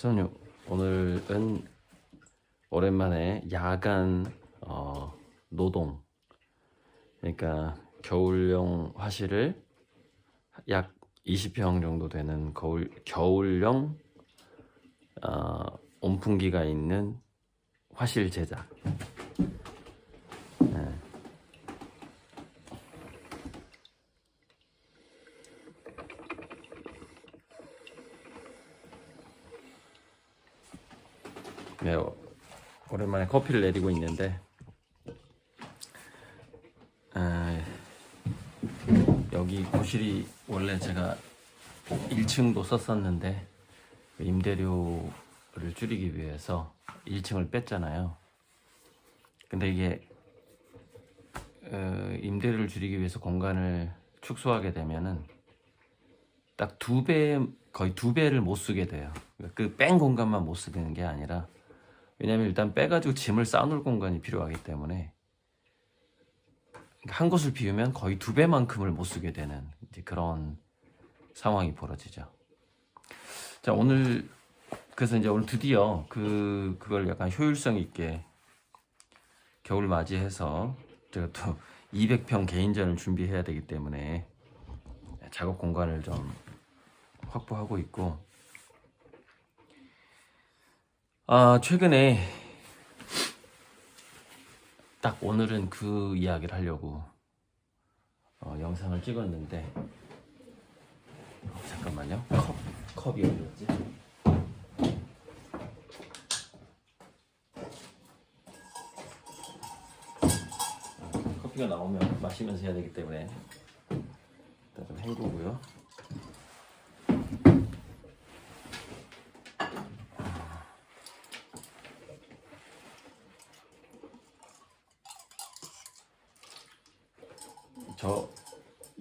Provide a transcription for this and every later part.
선유, 오늘은 오랜만에 야간 노동, 그러니까 겨울용 화실을 약 20평 정도 되는 겨울용 온풍기가 있는 화실 제작. 네. 네, 오랜만에 커피를 내리고 있는데 여기 거실이 원래 제가 1층도 썼었는데 임대료를 줄이기 위해서 1층을 뺐잖아요. 근데 이게 임대료를 줄이기 위해서 공간을 축소하게 되면은 딱 거의 두 배를 못 쓰게 돼요. 그 뺀 공간만 못 쓰는 게 아니라, 왜냐면 일단 빼가지고 짐을 쌓아놓을 공간이 필요하기 때문에 한 곳을 비우면 거의 두 배만큼을 못 쓰게 되는 이제 그런 상황이 벌어지죠. 자, 그래서 이제 오늘 드디어 그걸 약간 효율성 있게 겨울 맞이해서 제가 또 200평 개인전을 준비해야 되기 때문에 작업 공간을 좀 확보하고 있고, 최근에 딱 오늘은 그 이야기를 하려고 영상을 찍었는데, 잠깐만요. 컵이 어디였지? 커피가 나오면 마시면서 해야 되기 때문에 일단 좀 헹구고요.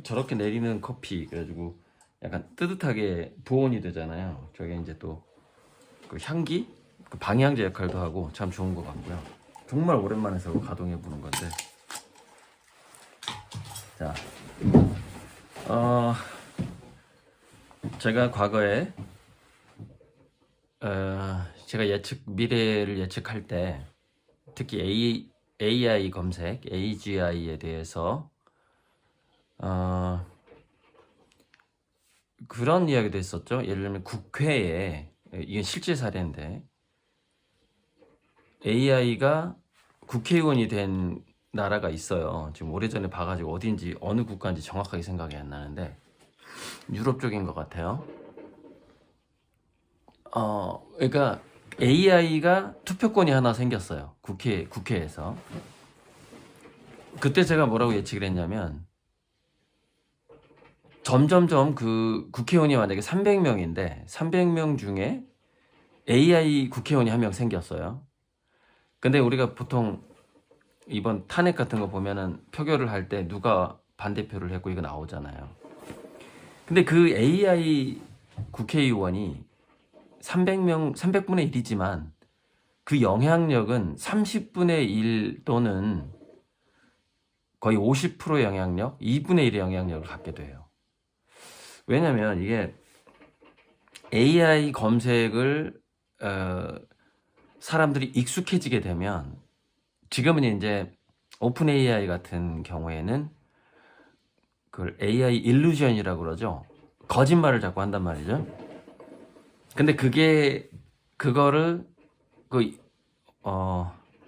저렇게 내리는 커피, 그래가지고 약간 뜨뜻하게 보온이 되잖아요. 저게 이제 또 그 향기, 그 방향제 역할도 하고 참 좋은 것 같고요. 정말 오랜만에 저거 가동해 보는 건데, 자, 제가 과거에 제가 미래를 예측할 때 특히 AI 검색, AGI에 대해서 그런 이야기도 했었죠. 예를 들면 국회에, 이건 실제 사례인데, AI가 국회의원이 된 나라가 있어요. 지금 오래전에 봐가지고 어딘지 어느 국가인지 정확하게 생각이 안 나는데 유럽 쪽인 것 같아요. 그러니까 AI가 투표권이 하나 생겼어요. 국회에서. 그때 제가 뭐라고 예측을 했냐면, 점점점 그 국회의원이 만약에 300명인데 300명 중에 AI 국회의원이 한 명 생겼어요. 근데 우리가 보통 이번 탄핵 같은 거 보면은 표결을 할 때 누가 반대표를 했고 이거 나오잖아요. 근데 그 AI 국회의원이 300분의 1이지만 그 영향력은 30분의 1 또는 거의 50%의 영향력, 2분의 1의 영향력을 갖게 돼요. 왜냐면 이게 AI 검색을 사람들이 익숙해지게 되면, 지금은 이제 오픈 AI 같은 경우에는 그걸 AI 일루전이라고 그러죠. 거짓말을 자꾸 한단 말이죠. 근데 그거를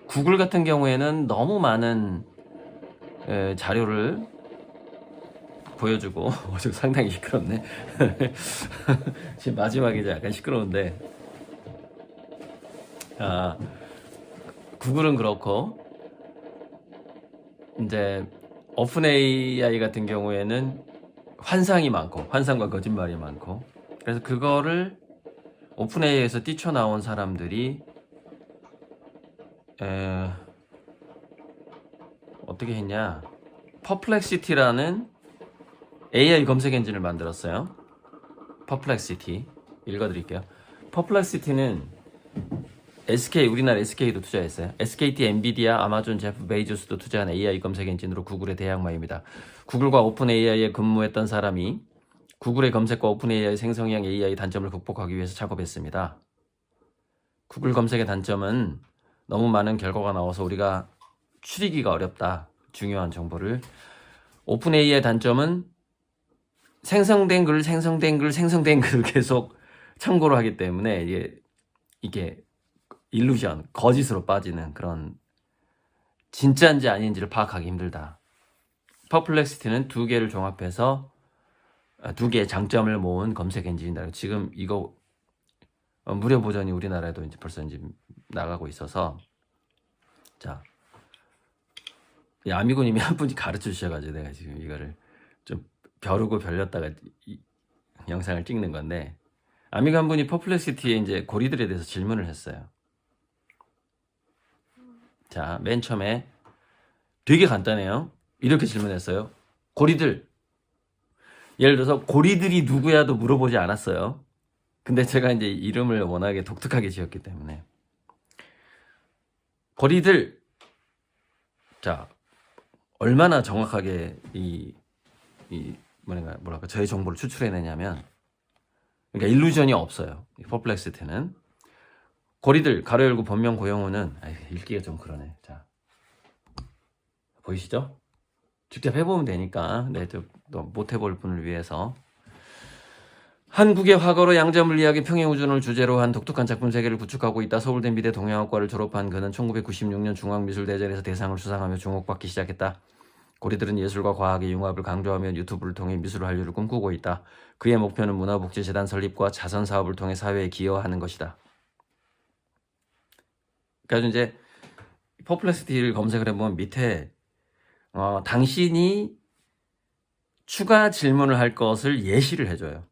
구글 같은 경우에는 너무 많은 자료를 보여주고 지금 상당히 시끄럽네. 지금 마지막에 약간 시끄러운데, 구글은 그렇고 이제 오픈 AI 같은 경우에는 환상과 거짓말이 많고, 그래서 그거를 오픈 AI에서 뛰쳐나온 사람들이 어떻게 했냐, 퍼플렉시티라는 AI 검색 엔진을 만들었어요. 퍼플렉시티 읽어드릴게요. 퍼플렉시티는 우리나라 SK도 투자했어요. SKT, 엔비디아, 아마존, 제프 베이조스도 투자한 AI 검색 엔진으로 구글의 대항마입니다. 구글과 오픈 AI에 근무했던 사람이 구글의 검색과 오픈 AI 생성형 AI 단점을 극복하기 위해서 작업했습니다. 구글 검색의 단점은 너무 많은 결과가 나와서 우리가 추리기가 어렵다. 중요한 정보를. 오픈 AI의 단점은 생성된 글을 계속 참고를 하기 때문에 이게 일루전, 거짓으로 빠지는 그런 진짜인지 아닌지를 파악하기 힘들다. 퍼플렉시티는 두 개를 종합해서 두 개의 장점을 모은 검색 엔진이다. 지금 이거 무료 버전이 우리나라에도 이제 벌써 이제 나가고 있어서 자, 이 아미고님이 한 분이 가르쳐 주셔가지고 내가 지금 이거를 좀 벼르고 별렸다가 영상을 찍는 건데 아미고 한 분이 퍼플렉시티에 이제 고리들에 대해서 질문을 했어요. 자, 맨 처음에 되게 간단해요. 이렇게 질문했어요. 고리들. 예를 들어서 고리들이 누구야도 물어보지 않았어요. 근데 제가 이제 이름을 워낙에 독특하게 지었기 때문에 고리들. 자, 얼마나 정확하게 뭐랄까 저의 정보를 추출해내냐면 그러니까 일루전이 없어요. 퍼플렉시티는 고리들 가로 열고 본명 고용어는 읽기가 좀 그러네. 자, 보이시죠? 직접 해보면 되니까 또 못 해볼 분을 위해서 한국의 과거로 양자물리학의 평행우주론을 주제로 한 독특한 작품 세계를 구축하고 있다. 서울대 미대 동양학과를 졸업한 그는 1996년 중앙미술대전에서 대상을 수상하며 주목받기 시작했다. 고리들은 예술과 과학의 융합을 강조하며 유튜브를 통해 미술 한류를 꿈꾸고 있다. 그의 목표는 문화복지재단 설립과 자선사업을 통해 사회에 기여하는 것이다. 그래서 이제 퍼플렉시티를 검색을 해보면 밑에 당신이 추가 질문을 할 것을 예시를 해줘요.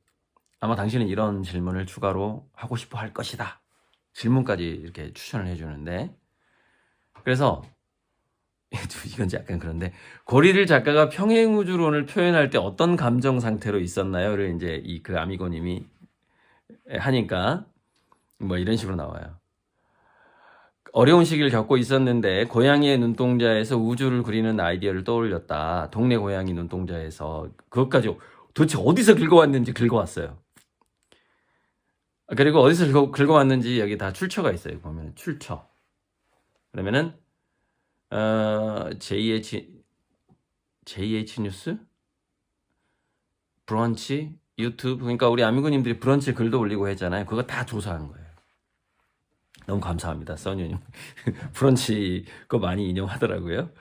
아마 당신은 이런 질문을 추가로 하고 싶어 할 것이다. 질문까지 이렇게 추천을 해주는데 그래서 이건 약간 그런데 고리들 작가가 평행우주론을 표현할 때 어떤 감정 상태로 있었나요?를 이제 그 아미고님이 하니까 뭐 이런 식으로 나와요. 어려운 시기를 겪고 있었는데 고양이의 눈동자에서 우주를 그리는 아이디어를 떠올렸다. 동네 고양이 눈동자에서 그것까지 도대체 어디서 긁어왔는지 긁어왔어요. 그리고 어디서 긁어왔는지 여기 다 출처가 있어요. 보면 출처. 그러면은 JH 뉴스, 브런치, 유튜브. 그러니까 우리 아미고님들이 브런치 글도 올리고 했잖아요. 그거 다 조사한 거예요. 너무 감사합니다, 써니님. 브런치 거 많이 인용하더라고요.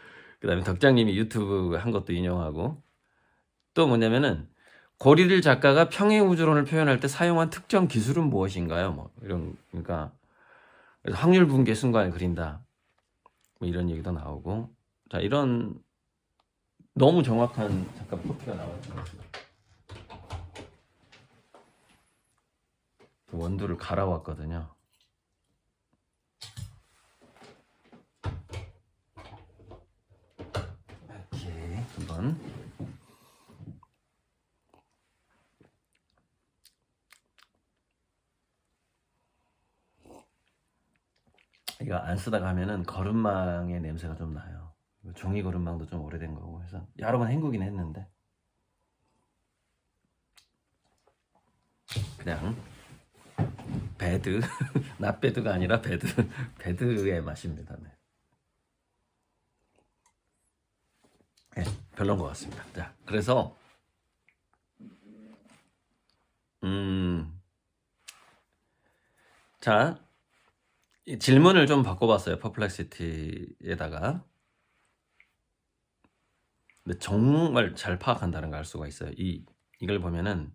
그다음에 덕장님이 유튜브 한 것도 인용하고 또 뭐냐면은 고리들 작가가 평행우주론을 표현할 때 사용한 특정 기술은 무엇인가요? 뭐 이런 그러니까 확률 붕괴 순간을 그린다. 뭐 이런 얘기도 나오고 자 이런 너무 정확한 잠깐 포트가 나와요. 원두를 갈아왔거든요. 이렇게 한번. 이거 안 쓰다가 하면은 거름망의 냄새가 좀 나요. 종이 거름망도 좀 오래된 거고 해서 여러 번 헹구긴 했는데 그냥 배드 낫배드가 아니라 배드의 맛입니다. 네, 별론 것 같습니다. 자, 그래서 자 질문을 좀 바꿔봤어요. 퍼플렉시티에다가. 근데 정말 잘 파악한다는 걸 알 수가 있어요. 이걸 보면은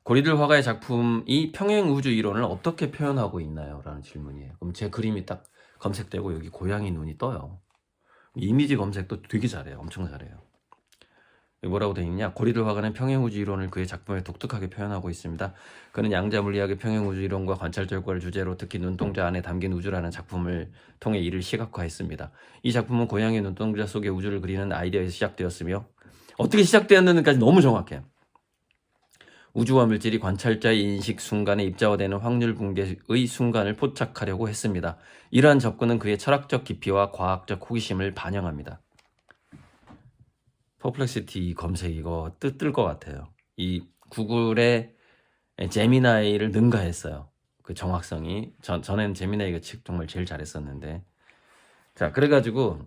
고리들 화가의 작품이 평행우주 이론을 어떻게 표현하고 있나요? 라는 질문이에요. 그럼 제 그림이 딱 검색되고 여기 고양이 눈이 떠요. 이미지 검색도 되게 잘해요. 엄청 잘해요. 뭐라고 되어 있냐? 고리들 화가는 평행우주 이론을 그의 작품에 독특하게 표현하고 있습니다. 그는 양자물리학의 평행우주 이론과 관찰 결과를 주제로 특히 눈동자 안에 담긴 우주라는 작품을 통해 이를 시각화했습니다. 이 작품은 고양이 눈동자 속의 우주를 그리는 아이디어에서 시작되었으며 어떻게 시작되었는지까지 너무 정확해요. 우주와 물질이 관찰자의 인식 순간에 입자화되는 확률 붕괴의 순간을 포착하려고 했습니다. 이러한 접근은 그의 철학적 깊이와 과학적 호기심을 반영합니다. 퍼플렉시티 검색 이거 뜰 것 같아요. 이 구글의 제미나이를 능가했어요. 그 정확성이. 전에는 재미나이가 정말 제일 잘했었는데. 자, 그래가지고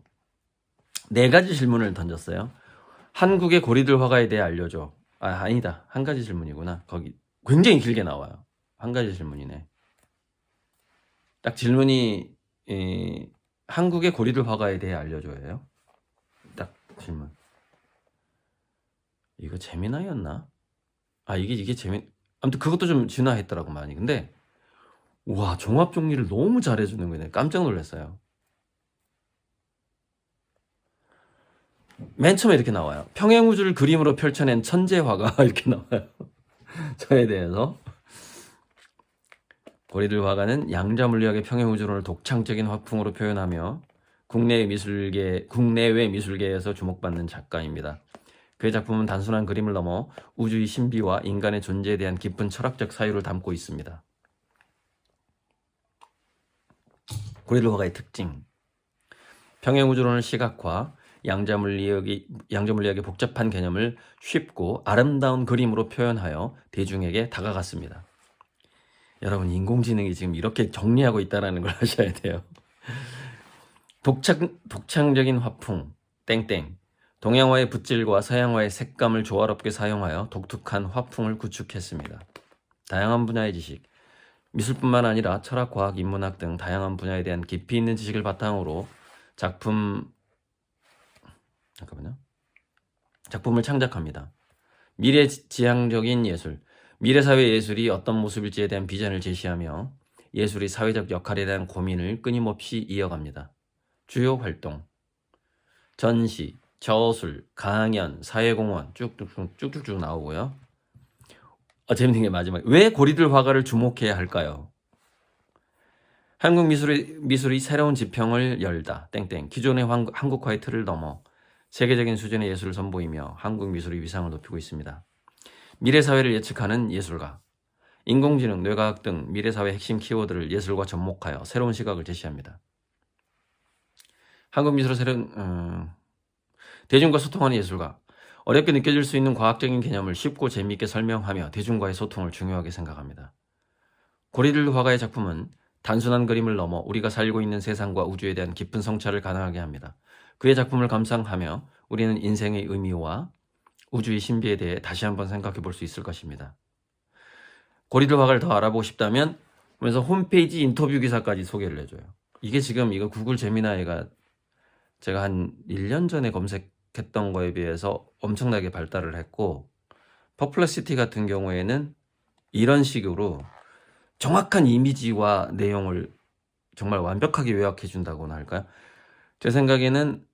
4가지 질문을 던졌어요. 한국의 고리들 화가에 대해 알려줘. 아니다. 한 가지 질문이구나. 거기 굉장히 길게 나와요. 한 가지 질문이네. 딱 질문이 한국의 고리들 화가에 대해 알려줘요. 딱 질문. 이거 재미나였나? 이게 아무튼 그것도 좀 진화했더라고 많이. 근데 와, 종합 정리를 너무 잘해주는 거네. 깜짝 놀랐어요. 맨 처음에 이렇게 나와요. 평행우주를 그림으로 펼쳐낸 천재 화가 이렇게 나와요. 저에 대해서. 고리들 화가는 양자물리학의 평행우주론을 독창적인 화풍으로 표현하며 국내외 미술계에서 주목받는 작가입니다. 그의 작품은 단순한 그림을 넘어 우주의 신비와 인간의 존재에 대한 깊은 철학적 사유를 담고 있습니다. 고리들 화가의 특징. 평행우주론을 시각화, 양자물리학의 복잡한 개념을 쉽고 아름다운 그림으로 표현하여 대중에게 다가갔습니다. 여러분, 인공지능이 지금 이렇게 정리하고 있다는 걸 아셔야 돼요. 독창적인 화풍, 땡땡. 동양화의 붓질과 서양화의 색감을 조화롭게 사용하여 독특한 화풍을 구축했습니다. 다양한 분야의 지식, 미술뿐만 아니라 철학, 과학, 인문학 등 다양한 분야에 대한 깊이 있는 지식을 바탕으로 작품을 창작합니다. 미래지향적인 예술, 미래사회 예술이 어떤 모습일지에 대한 비전을 제시하며 예술의 사회적 역할에 대한 고민을 끊임없이 이어갑니다. 주요 활동, 전시, 저술, 강연, 사회공헌 쭉쭉쭉 나오고요. 재밌는 게 마지막에 왜 고리들 화가를 주목해야 할까요? 한국 미술의 새로운 지평을 열다, 땡땡. 기존의 한국화의 틀을 넘어 세계적인 수준의 예술을 선보이며 한국 미술의 위상을 높이고 있습니다. 미래사회를 예측하는 예술가, 인공지능, 뇌과학 등 미래사회 핵심 키워드를 예술과 접목하여 새로운 시각을 제시합니다. 한국 미술의 대중과 소통하는 예술가, 어렵게 느껴질 수 있는 과학적인 개념을 쉽고 재미있게 설명하며 대중과의 소통을 중요하게 생각합니다. 고리들 화가의 작품은 단순한 그림을 넘어 우리가 살고 있는 세상과 우주에 대한 깊은 성찰을 가능하게 합니다. 그의 작품을 감상하며 우리는 인생의 의미와 우주의 신비에 대해 다시 한번 생각해 볼 수 있을 것입니다. 고리들 화가를 더 알아보고 싶다면 그래서 홈페이지 인터뷰 기사까지 소개를 해줘요. 이게 지금 이거 구글 제미나이가 제가 한 1년 전에 검색했던 거에 비해서 엄청나게 발달을 했고, 퍼플렉시티 같은 경우에는 이런 식으로 정확한 이미지와 내용을 정말 완벽하게 요약해 준다고나 할까요? 제 생각에는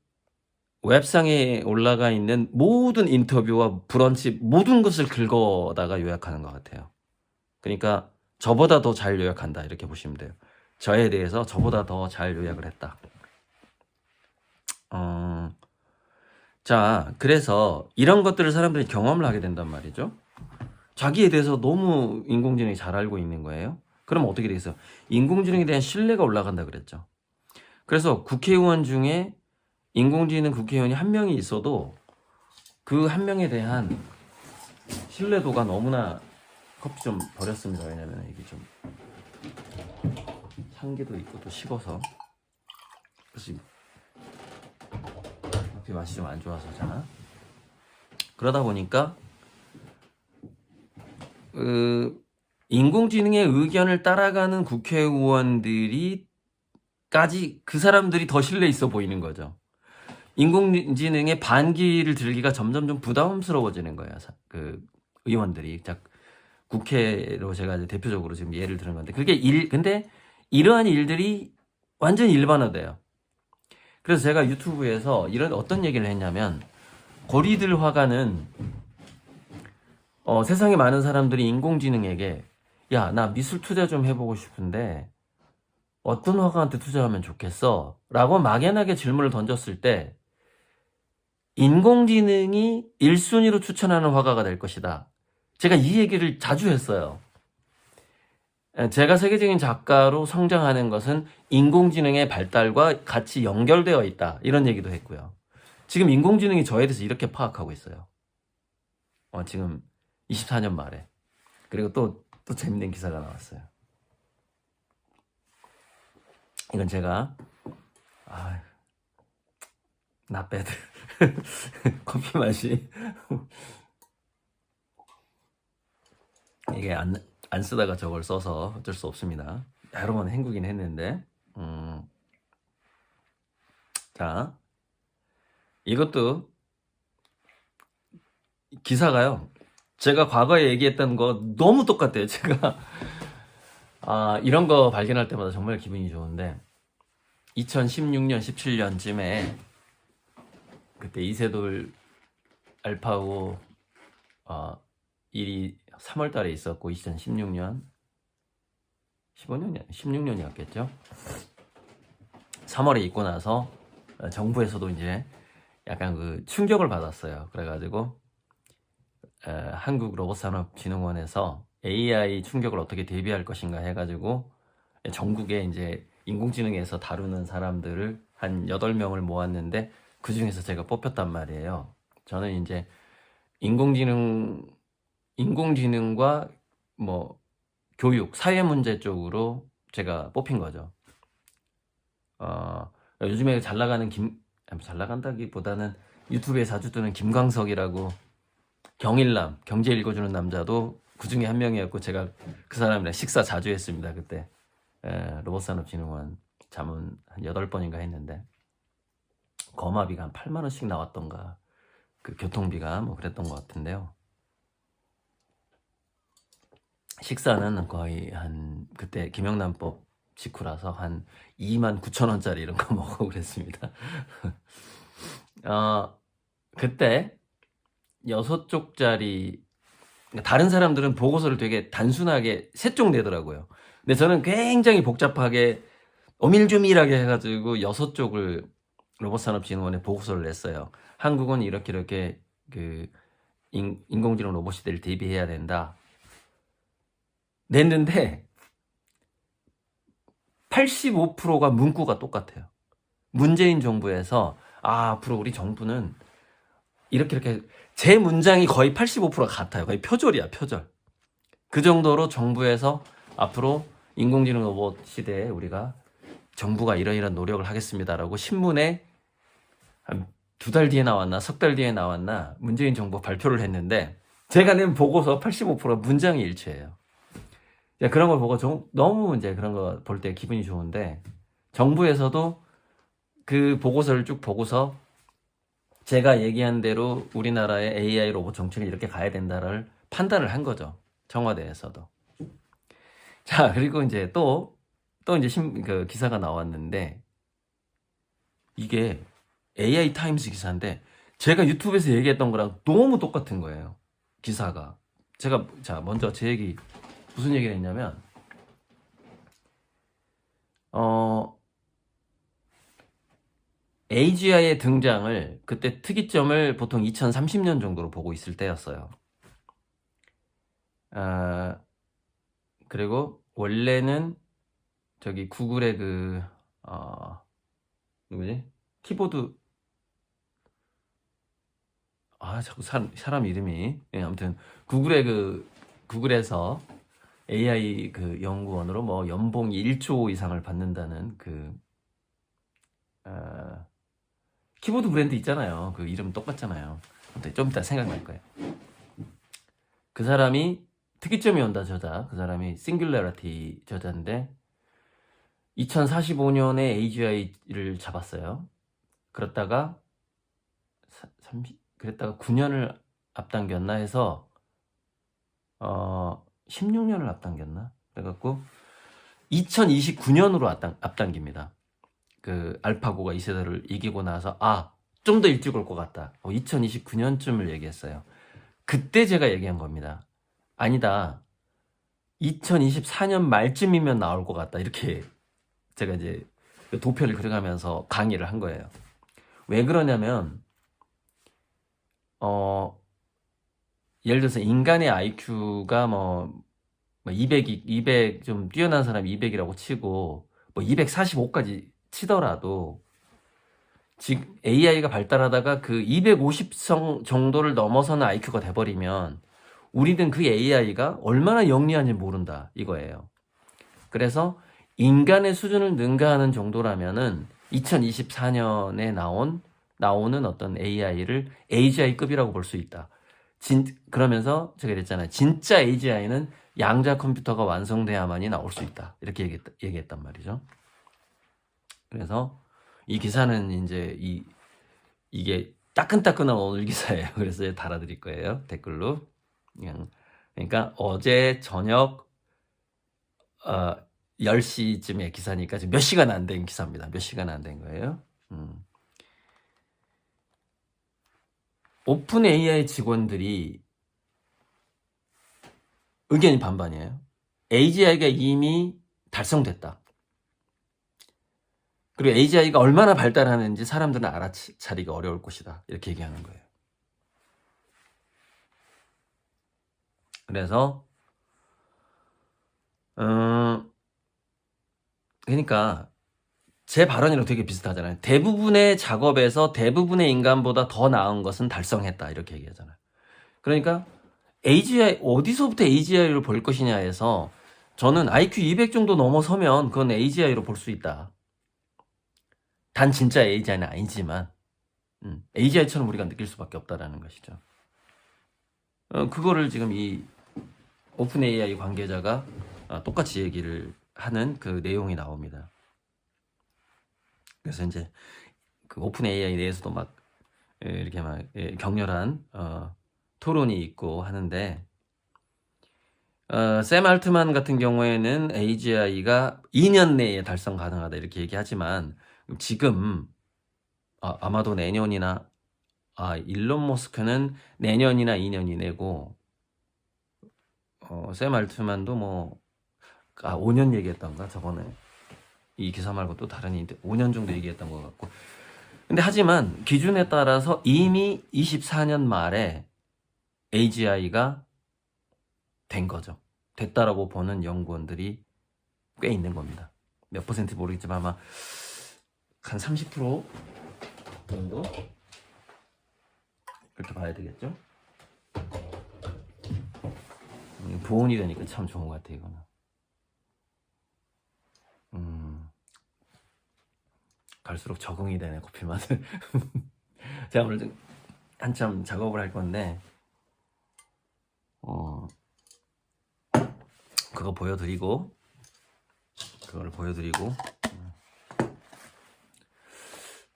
웹상에 올라가 있는 모든 인터뷰와 브런치 모든 것을 긁어다가 요약하는 것 같아요. 그러니까 저보다 더 잘 요약한다 이렇게 보시면 돼요. 저에 대해서 저보다 더 잘 요약을 했다. 자, 그래서 이런 것들을 사람들이 경험을 하게 된단 말이죠. 자기에 대해서 너무 인공지능이 잘 알고 있는 거예요. 그럼 어떻게 되겠어요? 인공지능에 대한 신뢰가 올라간다 그랬죠. 그래서 국회의원 중에 인공지능 국회의원이 한 명이 있어도 그 한 명에 대한 신뢰도가 너무나. 커피 좀 버렸습니다. 왜냐면 이게 좀 향기도 있고 또 식어서. 그래서 커피 맛이 좀 안 좋아서. 자, 그러다 보니까 인공지능의 의견을 따라가는 국회의원들이 그 사람들이 더 신뢰 있어 보이는 거죠. 인공지능의 반기를 들기가 점점 좀 부담스러워지는 거예요. 그 의원들이. 국회로 제가 이제 대표적으로 지금 예를 드는 건데, 근데 이러한 일들이 완전히 일반화돼요. 그래서 제가 유튜브에서 어떤 얘기를 했냐면, 고리들 화가는 세상에 많은 사람들이 인공지능에게 야, 나 미술 투자 좀 해보고 싶은데 어떤 화가한테 투자하면 좋겠어? 라고 막연하게 질문을 던졌을 때 인공지능이 1순위로 추천하는 화가가 될 것이다. 제가 이 얘기를 자주 했어요. 제가 세계적인 작가로 성장하는 것은 인공지능의 발달과 같이 연결되어 있다. 이런 얘기도 했고요. 지금 인공지능이 저에 대해서 이렇게 파악하고 있어요. 지금 24년 말에. 그리고 또 재밌는 기사가 나왔어요. 이건 제가 아, not bad. 커피 맛이 이게 안 쓰다가 저걸 써서 어쩔 수 없습니다. 여러 번 헹구긴 했는데 자, 이것도 기사가요. 제가 과거에 얘기했던 거 너무 똑같아요. 제가 이런 거 발견할 때마다 정말 기분이 좋은데 2016년, 17년쯤에 그때 이세돌 알파고 일이 3월 달에 있었고 2016년 15년이 16년이었겠죠. 3월에 있고 나서 정부에서도 이제 약간 그 충격을 받았어요. 그래가지고 한국로봇산업진흥원에서 AI 충격을 어떻게 대비할 것인가 해가지고 전국에 이제 인공지능에서 다루는 사람들을 한 8명을 모았는데 그 중에서 제가 뽑혔단 말이에요. 저는 이제 인공지능과 뭐 교육, 사회 문제 쪽으로 제가 뽑힌 거죠. 요즘에 잘 나간다기보다는 유튜브에 자주 뜨는 김광석이라고 경일남, 경제 읽어주는 남자도 그 중에 한 명이었고 제가 그 사람이랑 식사 자주 했습니다. 그때 로봇산업진흥원 자문 한 8번인가 했는데 거마비가 한 8만 원씩 나왔던가 그 교통비가 뭐 그랬던 것 같은데요. 식사는 거의 한 그때 김영란법 직후라서 한 2만 9천 원짜리 이런 거 먹고 그랬습니다. 그때 6쪽짜리 다른 사람들은 보고서를 되게 단순하게 3쪽 내더라고요. 근데 저는 굉장히 복잡하게 어밀조밀하게 해가지고 6쪽을 로봇산업진흥원에 보고서를 냈어요. 한국은 이렇게 그 인공지능 로봇 시대를 대비해야 된다. 냈는데 85%가 문구가 똑같아요. 문재인 정부에서 앞으로 우리 정부는 이렇게 제 문장이 거의 85%가 같아요. 거의 표절이야, 표절. 그 정도로 정부에서 앞으로 인공지능 로봇 시대에 우리가 정부가 이러이러한 노력을 하겠습니다라고 신문에 한 2달 뒤에 나왔나, 석 달 뒤에 나왔나 문재인 정부 발표를 했는데 제가 낸 보고서 85%가 문장이 일치해요. 그런 걸 보고 너무 이제 그런 거 볼 때 기분이 좋은데 정부에서도 그 보고서를 쭉 보고서 제가 얘기한 대로 우리나라의 AI 로봇 정책이 이렇게 가야 된다를 판단을 한 거죠. 청와대에서도. 자, 그리고 이제 또 이제 그 기사가 나왔는데 이게 AI 타임스 기사인데 제가 유튜브에서 얘기했던 거랑 너무 똑같은 거예요. 기사가. 자, 먼저 제 얘기 무슨 얘기를 했냐면 AGI의 등장을 그때 특이점을 보통 2030년 정도로 보고 있을 때였어요. 그리고 원래는 저기 구글의 누구지? 키보드 자꾸 사람 이름이 아무튼 구글에서 AI 그 연구원으로 뭐 연봉 1조 이상을 받는다는 키보드 브랜드 있잖아요. 그 이름 똑같잖아요. 좀 이따 생각날 거예요. 그 사람이 특이점이 온다 저자. 그 사람이 싱귤러리티 저자인데 2045년에 AGI를 잡았어요. 그랬다가 9년을 앞당겼나 해서 16년을 앞당겼나? 그래갖고 2029년으로 앞당깁니다. 그 알파고가 이세돌을 이기고 나서 좀 더 일찍 올 것 같다. 2029년쯤을 얘기했어요. 그때 제가 얘기한 겁니다. 아니다. 2024년 말쯤이면 나올 것 같다. 이렇게 제가 이제 도표를 그려가면서 강의를 한 거예요. 왜 그러냐면 예를 들어서 인간의 IQ가 200 좀 뛰어난 사람이 200이라고 치고 245까지 치더라도 지금 AI가 발달하다가 그 250성 정도를 넘어서는 IQ가 돼버리면 우리는 그 AI가 얼마나 영리한지 모른다 이거예요. 그래서 인간의 수준을 능가하는 정도라면은 2024년에 나오는 어떤 AI를 AGI급이라고 볼 수 있다. 그러면서 제가 그랬잖아요. 진짜 AGI는 양자 컴퓨터가 완성돼야만이 나올 수 있다. 이렇게 얘기했단 말이죠. 그래서 이 기사는 이제 이게 따끈따끈한 오늘 기사예요. 그래서 달아드릴 거예요. 댓글로. 그러니까 어제 저녁 10시쯤에 기사니까 지금 몇 시간 안 된 기사입니다. 몇 시간 안 된 거예요. 오픈 AI 직원들이 의견이 반반이에요. AGI가 이미 달성됐다. 그리고 AGI가 얼마나 발달하는지 사람들은 알아차리기 어려울 것이다. 이렇게 얘기하는 거예요. 그래서 그러니까 제 발언이랑 되게 비슷하잖아요. 대부분의 작업에서 대부분의 인간보다 더 나은 것은 달성했다. 이렇게 얘기하잖아요. 그러니까 AGI, 어디서부터 AGI를 볼 것이냐에서 저는 IQ 200 정도 넘어서면 그건 AGI로 볼 수 있다. 단 진짜 AGI는 아니지만 AGI처럼 우리가 느낄 수밖에 없다라는 것이죠. 그거를 지금 이 오픈 AI 관계자가 똑같이 얘기를 하는 그 내용이 나옵니다. 그래서 이제 그 오픈 AI 내에서도 막 이렇게 막 격렬한 토론이 있고 하는데 샘 알트만 같은 경우에는 AGI가 2년 내에 달성 가능하다 이렇게 얘기하지만 지금 아마도 내년이나 일론 머스크는 내년이나 2년 이내고 샘 알트만도 뭐 5년 얘기했던가 저번에 이 기사 말고 또 다른 5년 정도 얘기했던 것 같고 근데 하지만 기준에 따라서 이미 24년 말에 AGI가 된 거죠. 됐다라고 보는 연구원들이 꽤 있는 겁니다. 몇 퍼센트 모르겠지만 아마 한 30% 정도? 그렇게 봐야 되겠죠? 보온이 되니까 참 좋은 것 같아요, 이거는. 갈수록 적응이 되네, 커피 맛을. 제가 오늘 좀 한참 작업을 할 건데, 그거를 보여드리고,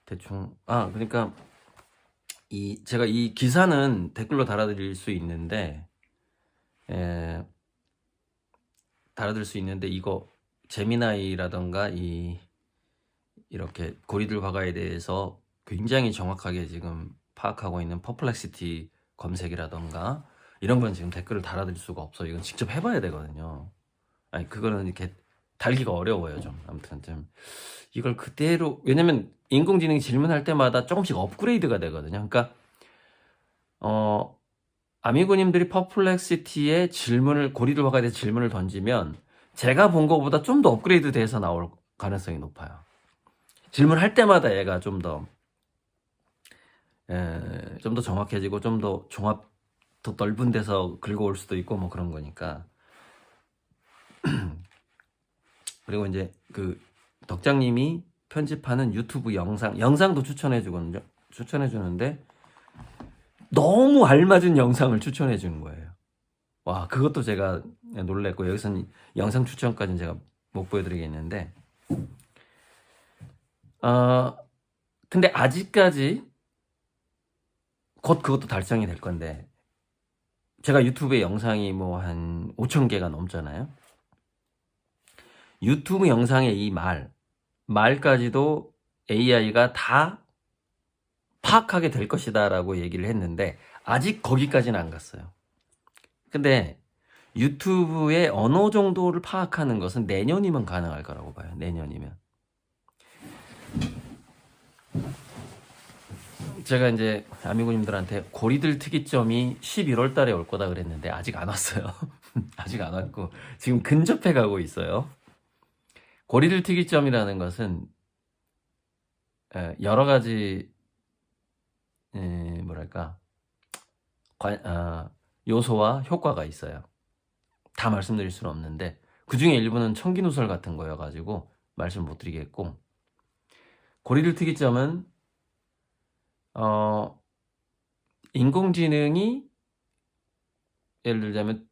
대충, 그러니까, 제가 이 기사는 댓글로 달아드릴 수 있는데, 이거, 제미나이라던가, 이렇게 고리들 화가에 대해서 굉장히 정확하게 지금 파악하고 있는 퍼플렉시티 검색이라던가 이런 건 지금 댓글을 달아드릴 수가 없어요. 이건 직접 해봐야 되거든요. 그거는 이렇게 달기가 어려워요. 좀 아무튼 좀 이걸 그대로 왜냐면 인공지능이 질문할 때마다 조금씩 업그레이드가 되거든요. 그러니까 아미고님들이 퍼플렉시티에 고리들 화가에 대해서 질문을 던지면 제가 본 것보다 좀 더 업그레이드 돼서 나올 가능성이 높아요. 질문할 때마다 얘가 좀 더 정확해지고 좀 더 더 넓은 데서 긁어올 수도 있고 뭐 그런 거니까. 그리고 이제 그 덕장님이 편집하는 유튜브 영상도 추천해 주는데 너무 알맞은 영상을 추천해 주는 거예요. 와, 그것도 제가 놀랬고 여기서는 영상 추천까지는 제가 못 보여드리겠는데 근데 아직까지 곧 그것도 달성이 될 건데 제가 유튜브에 영상이 뭐 한 5,000개가 넘잖아요. 유튜브 영상의 이 말까지도 AI가 다 파악하게 될 것이다 라고 얘기를 했는데 아직 거기까지는 안 갔어요. 근데 유튜브의 어느 정도를 파악하는 것은 내년이면 가능할 거라고 봐요. 내년이면. 제가 이제 아미고님들한테 고리들 특이점이 11월 달에 올 거다 그랬는데 아직 안 왔어요. 아직 안 왔고 지금 근접해 가고 있어요. 고리들 특이점이라는 것은 여러 가지 요소와 효과가 있어요. 다 말씀드릴 수는 없는데 그 중에 일부는 청기누설 같은 거여가지고 말씀을 못 드리겠고, 고리들 특이점은 인공지능이 예를 들자면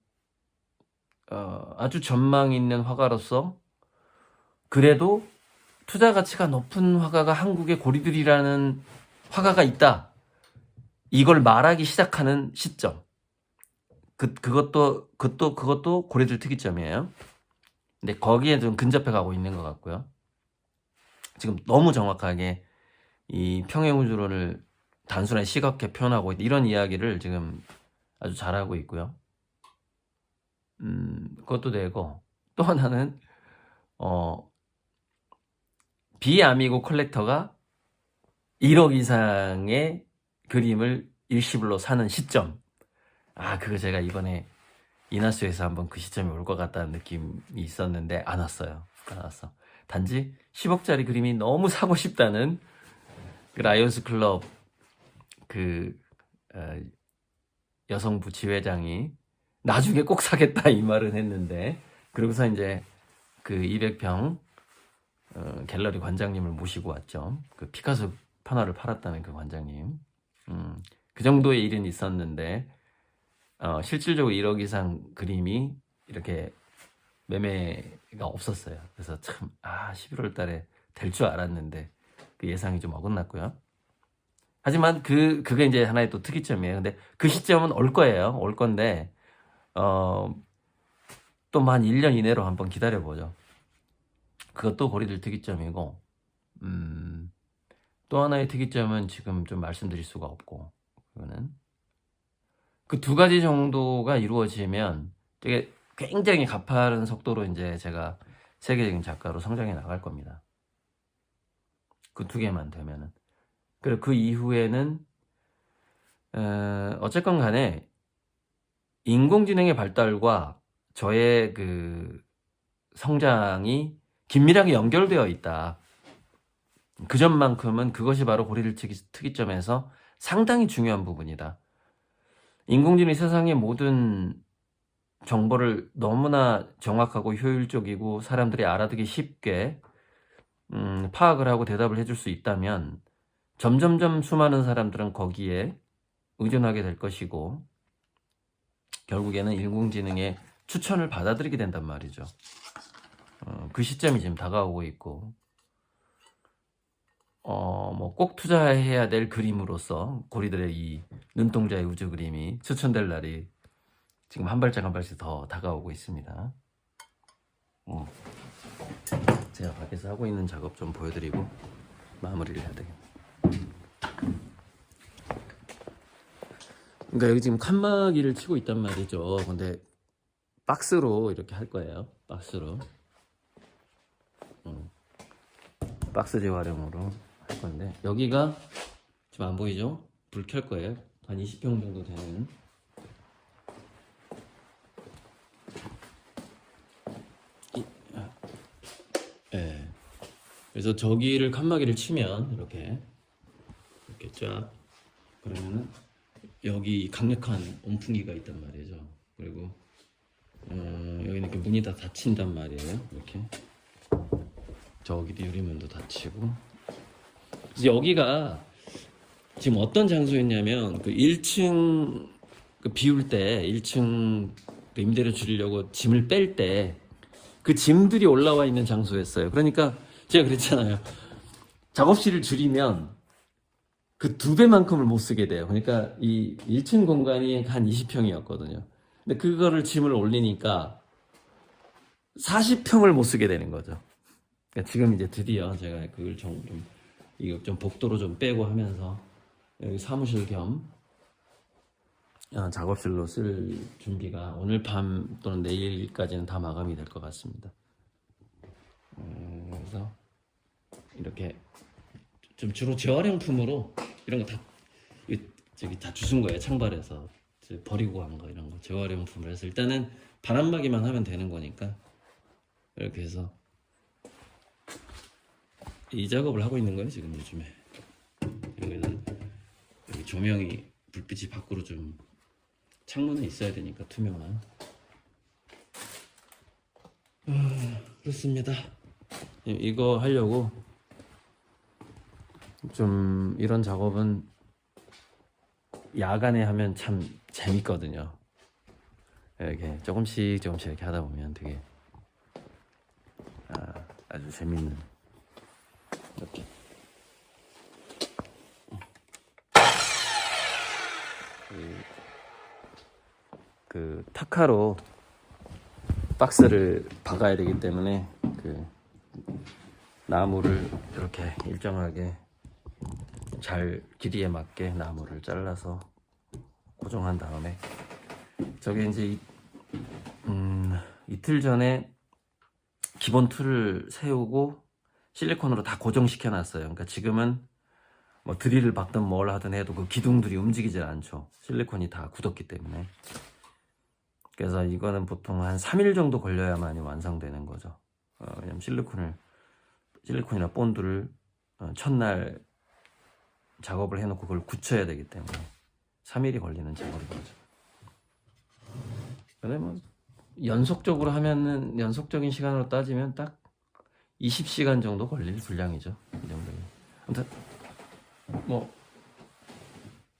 아주 전망 있는 화가로서 그래도 투자 가치가 높은 화가가 한국에 고리들이라는 화가가 있다, 이걸 말하기 시작하는 시점, 그것도 고리들 특이점이에요. 근데 거기에 좀 근접해 가고 있는 것 같고요. 지금 너무 정확하게 이 평행우주론을 단순하게 시각화해 표현하고 있다, 이런 이야기를 지금 아주 잘하고 있고요. 그것도 되고, 또 하나는 비아미고 컬렉터가 1억 이상의 그림을 일시불로 사는 시점. 그거 제가 이번에 이나수에서 한번 그 시점이 올 것 같다는 느낌이 있었는데 안 왔어요. 안 왔어. 단지 10억짜리 그림이 너무 사고 싶다는 그 라이온스 클럽 여성부 지회장이 나중에 꼭 사겠다 이 말은 했는데, 그러고서 이제 그 200평 갤러리 관장님을 모시고 왔죠. 그 피카소 판화를 팔았다는 그 관장님. 그 정도의 일은 있었는데 실질적으로 1억 이상 그림이 이렇게 매매가 없었어요. 그래서 참 11월 달에 될 줄 알았는데 그 예상이 좀 어긋났고요. 하지만 그게 이제 하나의 또 특이점이에요. 근데 그 시점은 올 거예요. 올 건데 또 한 1년 이내로 한번 기다려보죠. 그것도 고리들 특이점이고, 또 하나의 특이점은 지금 좀 말씀드릴 수가 없고, 그거는 그 두 가지 정도가 이루어지면 되게 굉장히 가파른 속도로 이제 제가 세계적인 작가로 성장해 나갈 겁니다. 그 두 개만 되면은. 그리고 그 이후에는 어쨌건 간에 인공지능의 발달과 저의 그 성장이 긴밀하게 연결되어 있다. 그 점만큼은 그것이 바로 고리들 특이점에서 상당히 중요한 부분이다. 인공지능이 세상의 모든 정보를 너무나 정확하고 효율적이고 사람들이 알아듣기 쉽게 파악을 하고 대답을 해줄 수 있다면 점점점 수많은 사람들은 거기에 의존하게 될 것이고, 결국에는 인공지능의 추천을 받아들이게 된단 말이죠. 그 시점이 지금 다가오고 있고, 뭐 꼭 투자해야 될 그림으로서 고리들의 이 눈동자의 우주 그림이 추천될 날이 지금 한 발짝 한 발씩 더 다가오고 있습니다. 제가 밖에서 하고 있는 작업 좀 보여드리고 마무리를 해야 되겠네요. 그러니까 여기 지금 칸막이를 치고 있단 말이죠. 근데 박스로 이렇게 할 거예요. 박스로. 박스 재활용으로 할 건데, 여기가 지금 안 보이죠? 불 켤 거예요. 한 20평 정도 되는. 네. 그래서 저기를 칸막이를 치면 이렇게 쫙, 그러면은 여기 강력한 온풍기가 있단 말이죠. 그리고 여기 이렇게 문이 다 닫힌단 말이에요. 이렇게 저기도 유리문도 닫히고. 그래서 여기가 지금 어떤 장소였냐면, 그 1층 그 비울 때 1층 임대료 줄이려고 짐을 뺄 때 그 짐들이 올라와 있는 장소였어요. 그러니까 제가 그랬잖아요. 작업실을 줄이면 그 2배만큼을 못 쓰게 돼요. 그러니까 이 1층 공간이 한 20평이었거든요. 근데 그거를 짐을 올리니까 40평을 못 쓰게 되는 거죠. 그러니까 지금 이제 드디어 제가 그걸 이거 좀 복도로 좀 빼고 하면서 여기 사무실 겸 작업실로 쓸 준비가 오늘 밤 또는 내일까지는 다 마감이 될 것 같습니다. 그래서 이렇게 좀 주로 재활용품으로 이런 거 다 저기 다 주신 거예요. 창발해서 버리고 간 거, 이런 거 재활용품을 해서 일단은 바람막이만 하면 되는 거니까 이렇게 해서 이 작업을 하고 있는 거예요 지금 요즘에. 여기는 여기 조명이 불빛이 밖으로 좀, 창문은 있어야 되니까 투명한. 됐습니다. 이거 하려고 좀 이런 작업은 야간에 하면 참 재밌거든요. 이렇게 조금씩 이렇게 하다 보면 되게 아주 재밌는 이렇게 그 타카로 박스를 박아야 되기 때문에 그 나무를 이렇게 일정하게 잘 길이에 맞게 나무를 잘라서 고정한 다음에 저게 이제 이틀 전에 기본 틀을 세우고 실리콘으로 다 고정시켜 놨어요. 그러니까 지금은 뭐 드릴을 박든 뭘 하든 해도 그 기둥들이 움직이질 않죠. 실리콘이 다 굳었기 때문에. 그래서 이거는 보통 한 3일 정도 걸려야만이 완성되는 거죠. 왜냐면 실리콘이나 본드를 첫날 작업을 해놓고 그걸 굳혀야 되기 때문에 3일이 걸리는 작업인 거죠. 근데 뭐 연속적으로 하면은 연속적인 시간으로 따지면 딱 20시간 정도 걸릴 분량이죠. 이 정도면. 아무튼 뭐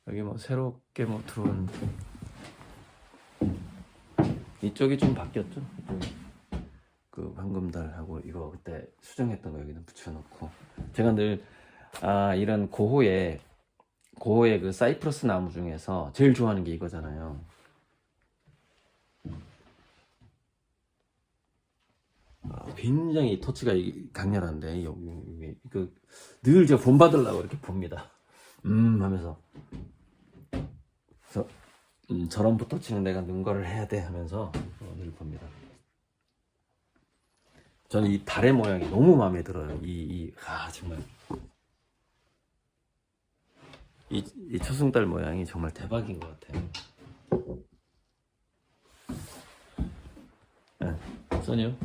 여기 뭐 새롭게 뭐 들어온 이쪽이 좀 바뀌었죠. 그 방금달하고 이거 그때 수정했던 거 여기는 붙여놓고 제가 늘 이런 고호의 그 사이프러스 나무 중에서 제일 좋아하는 게 이거잖아요. 굉장히 터치가 강렬한데 여기 늘 제가 본받으려고 이렇게 봅니다. 하면서 그래서 저런 붓터치는 내가 능가를 해야 돼 하면서 늘 봅니다. 저는 이 달의 모양이 너무 마음에 들어요. 정말 이 초승달 모양이 정말 대박인 것 같아요. 써니요?